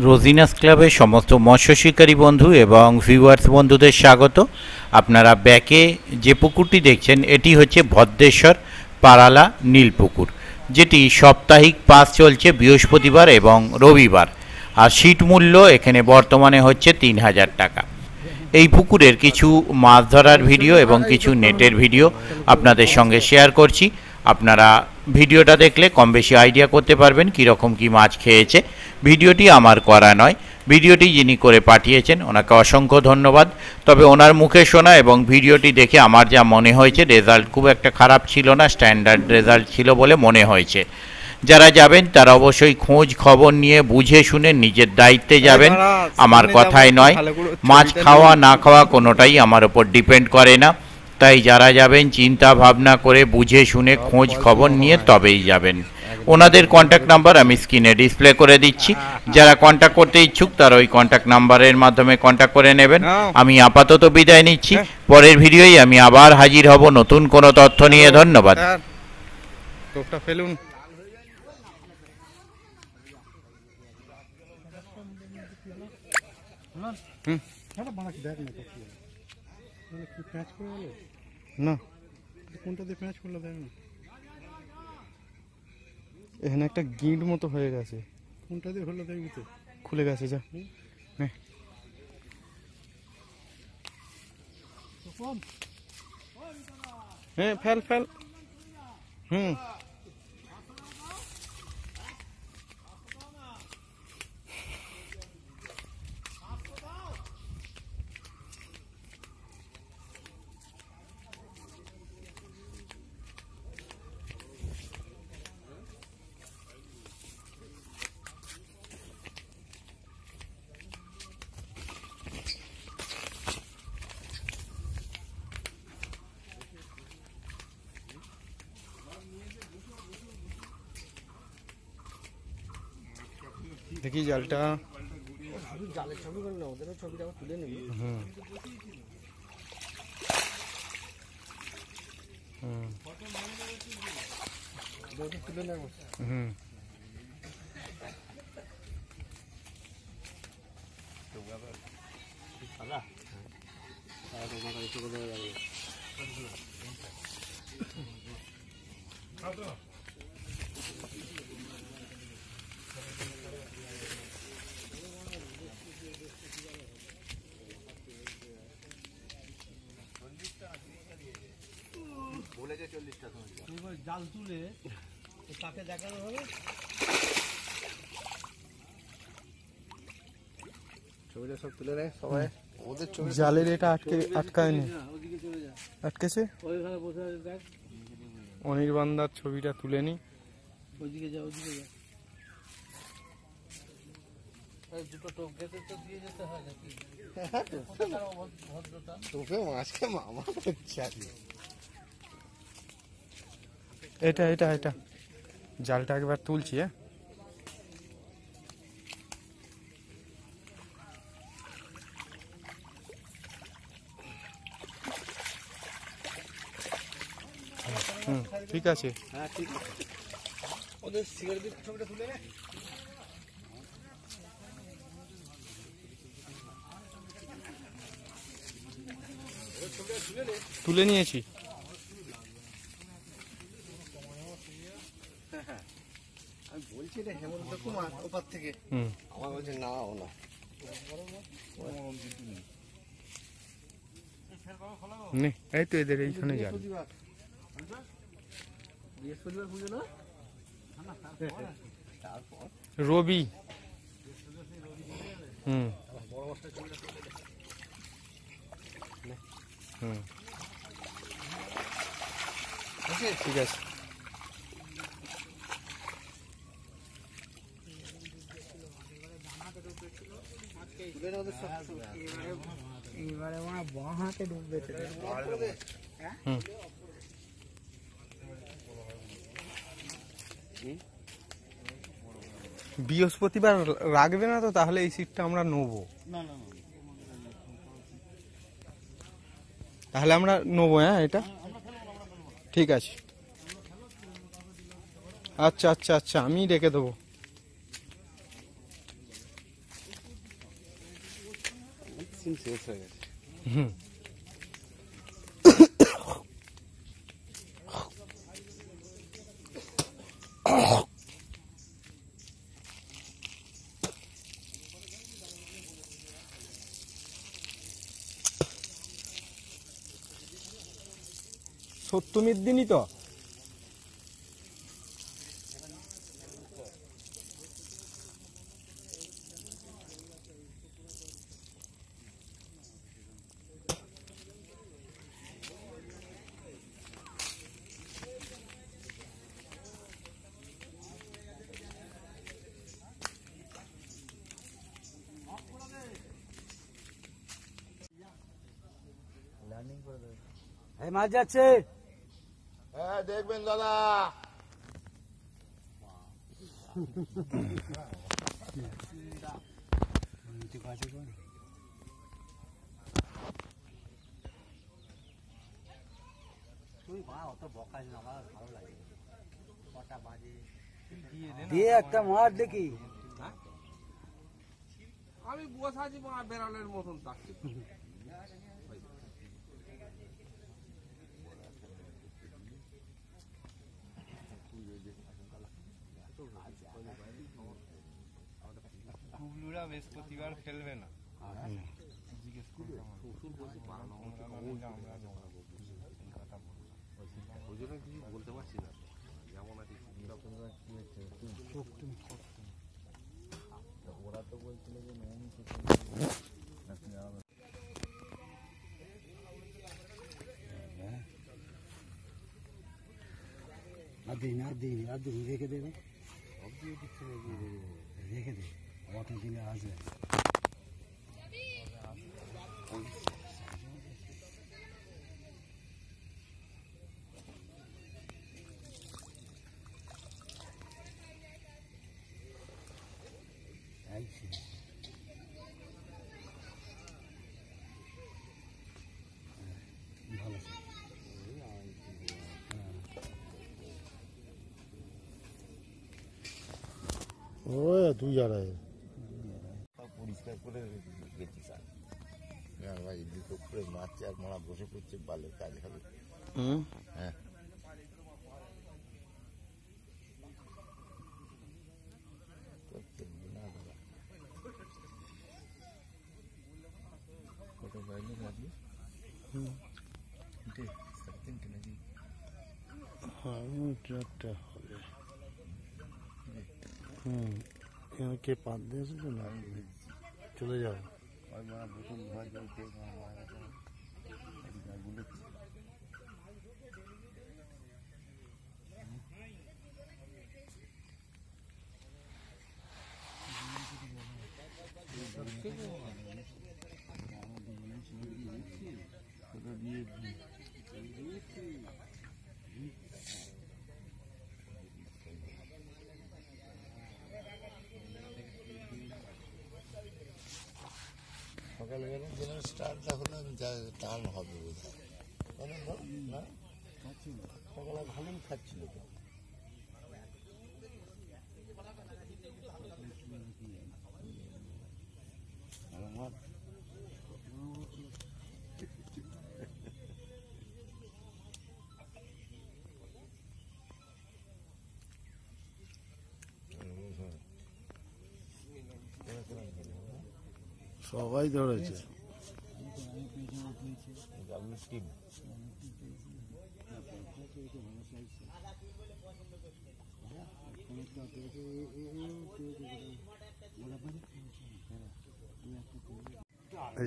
রোজিনাস ক্লাবের সমস্ত মৎস্য শিকারী বন্ধু এবং ভিউয়ার্স বন্ধুদের স্বাগত। আপনারা ব্যাকে যে পুকুরটি দেখছেন এটি হচ্ছে ভদ্রেশ্বর পারালা নীলপুকুর, যেটি সাপ্তাহিক পাস চলছে বৃহস্পতিবার এবং রবিবার, আর সিট মূল্য এখানে বর্তমানে হচ্ছে 3000 টাকা। এই পুকুরের কিছু মাছ ধরার ভিডিও এবং কিছু নেটের ভিডিও আপনাদের সঙ্গে শেয়ার করছি। আপনারা ভিডিওটা দেখলে কম বেশি আইডিয়া করতে পারবেন কীরকম কী মাছ খেয়েছে। ভিডিওটি আমার করা নয়, ভিডিওটি যিনি করে পাঠিয়েছেন ওনাকে অসংখ্য ধন্যবাদ। তবে ওনার মুখে শোনা এবং ভিডিওটি দেখে আমার যা মনে হয়েছে, রেজাল্ট খুব একটা খারাপ ছিল না, স্ট্যান্ডার্ড রেজাল্ট ছিল বলে মনে হয়েছে। যারা যাবেন তারা অবশ্যই খোঁজ খবর নিয়ে বুঝে শুনে নিজের দায়িত্বে যাবেন, আমার কথাই নয়। মাছ খাওয়া না খাওয়া কোনোটাই আমার ওপর ডিপেন্ড করে না, তাই যারা যাবেন চিন্তা ভাবনা করে বুঝে শুনে খোঁজ খবর নিয়ে তবেই যাবেন। ওনাদের কন্ট্যাক্ট নাম্বার আমি স্ক্রিনে ডিসপ্লে করে দিচ্ছি, যারা কন্ট্যাক্ট করতে ইচ্ছুক তারা ওই কন্ট্যাক্ট নাম্বারের মাধ্যমে কন্ট্যাক্ট করে নেবেন। আমি আপাতত বিদায় নিচ্ছি, পরের ভিডিওয় আমি আবার হাজির হব নতুন কোনো তথ্য নিয়ে। ধন্যবাদ। না কোনটাতে প্যাঁচ করলো দেখ না, এখানে একটা গিঁট মতো হয়ে গেছে। কোনটাতে হলো দেখবি তো, খুলে গেছে। যা হ্যাঁ ফেল ফেল। দেখি জালটা, জালের ছবি করলে ওদের ছবিটা তুলে নেব। তুলে নেব। জাল তুলে তাকে দেখানো হবে, ছবিটা সব তুলে নেয় সবাই। ওদের ছবি জালের এটা আটকায়নি, আটকেছে। অনির্বাণদার ছবিটা তুলে নি, ওইদিকে যা, ওইদিকে যা। দুটো টোপ গেছে তো দিয়ে যেতে হয় নাকি? টোপে মাছকে মামা চালি। এটা এটা এটা জালটা একবার তুলছি। ঠিক আছে, হ্যাঁ ঠিক আছে। ওদের সিগারেটের ছবিটা তুলে নে, তুলে নিয়েছি। আমি বলছি রে হেমন্ত কুমার ওপার থেকে, আমার বলছে না ও না। এই তো এদের এইখানে যাবে বৃহস্পতিবার পুজো না, রবি। ঠিক আছে। এবারে বাঁ হাতে ডুববে। বৃহস্পতিবার রাখবে না তো, তাহলে এই সিটটা আমরা নেবো। তাহলে আমরা নেবো। হ্যাঁ এটা ঠিক আছে। আচ্ছা আচ্ছা আচ্ছা, আমি রেখে দেবো। সিম শেষ হয়ে গেছে। সপ্তমীর দিনই তো মাছ যাচ্ছে। হ্যাঁ দেখবেন দাদা। দিয়ে একটা মাছ দেখি। আমি বসে আছি বেড়ালের মতন তাকছি। কুবলুরা বৃহস্পতিবার ফেলবে না। ওই জন্য কিছু বলতে পারছি না, যেমন আছে ওরা তো বলছিল যে আর দিন রেখে দেবে, রেখে দে, অটো দিলে আসবে। ভালো তুই যারা পরিষ্কার করে গেছি স্যার। ভাই দুটো করে মাছ আর মারা বসে পড়ছে, বালে কাজ হবে। হ্যাঁ কত বাইলে রাখবি? তিনটে নাকি? চারটে হবে। এখানে কে পাত দিয়েছে তো না, চলে যাও। প্রথম ঘর জলতে সকালবেলা যেন স্টার্টটা হলে টান হবে বোধ হয়, না সকালে ভালোই খাচ্ছিল তো। সবাই ধরেছে।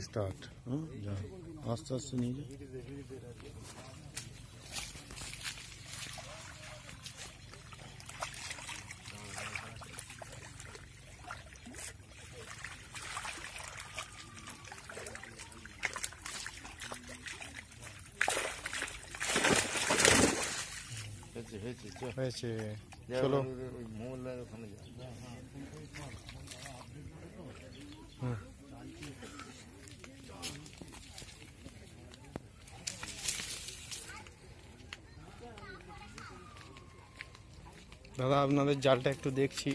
স্টার্ট, যা আস্তে আস্তে নিয়ে যা। হয়েছে, চলো। দাদা আপনাদের জালটা একটু দেখছি।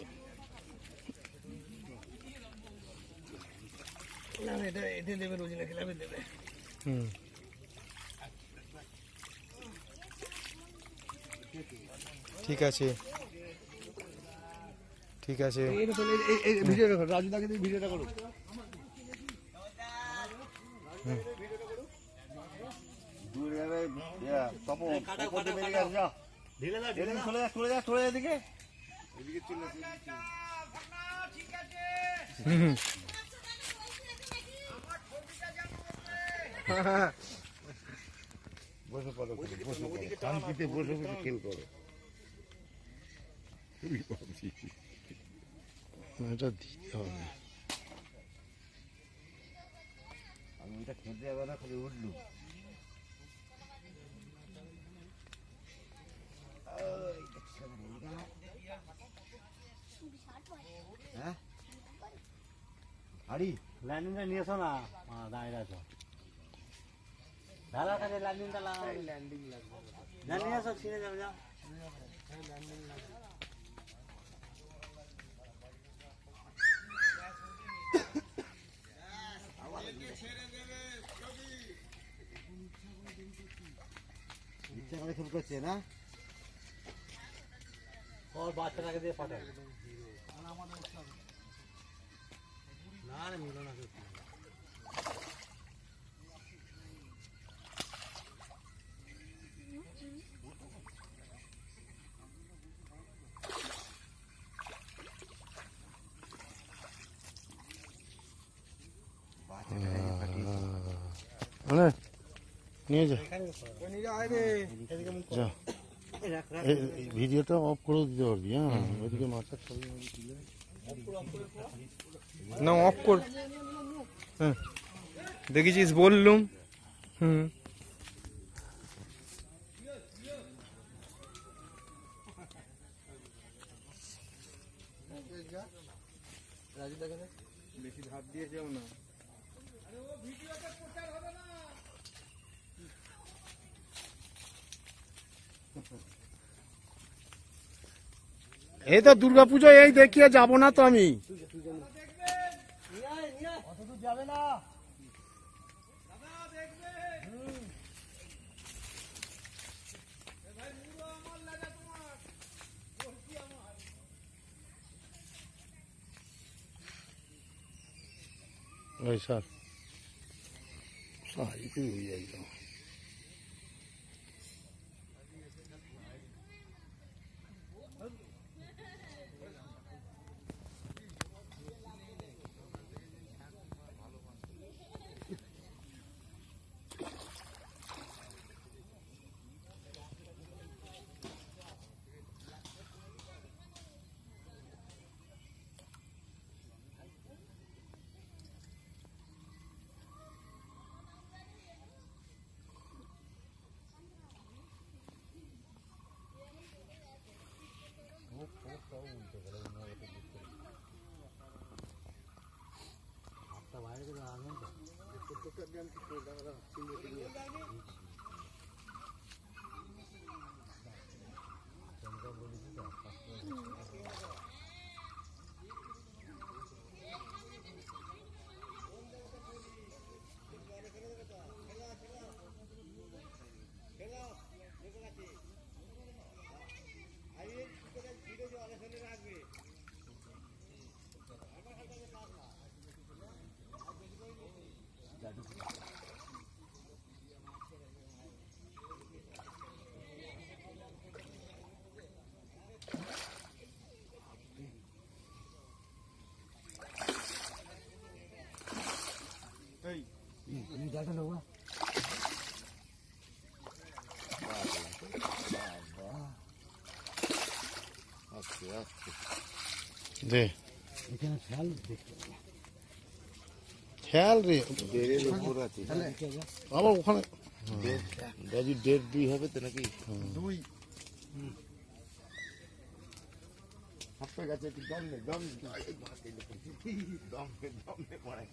হুম ঠিক আছে ঠিক আছে রাজুদাকে দিয়ে ভিডিওটা করো। দূরে যাবে তপন ওপরে বেরিয়ে গেছে যা ঢিলে যা চলে যা এদিকে চলে হুম বসে পড়ো শান্তিতে বসে খেল করো। এটা দিতে হবে আমি এটা খেতে যাবো না খালি উঠলু হ্যাঁ হাড়ি ল্যান্ডিংটা নিয়ে এসো না, দাঁড়িয়ে আছো ঢালার কাছে ল্যান্ডিংটা লাগাও। ল্যান্ডিং লাগবে, ল্যান্ডিং এসো, ছিঁড়ে যাবে যাও। ইচ্ছা করে খেল করছে না ওর বাচ্চাটাকে দিয়ে ফাটাই না রে, মিলো না সত্যি। মানে নিয়ে যা যা ভিডিওটা অফ করে দিতে পারবি। হ্যাঁ ওইদিকে মাথার ছবি দিলে না অফ কর। হ্যাঁ দেখেছিস বললুম। হুম বেশি ধাপ দিয়ে যাও না। এই তো দুর্গাপুজো এই দেখিয়ে যাব না তো আমি। যাবে না ওই স্যার সাইতে হয়ে যাই তো। দে খেয়াল রে আবার ওখানে রাজু 1.5-2 হবে তো নাকি 2 হাফে গেছে দম নে পড়ে।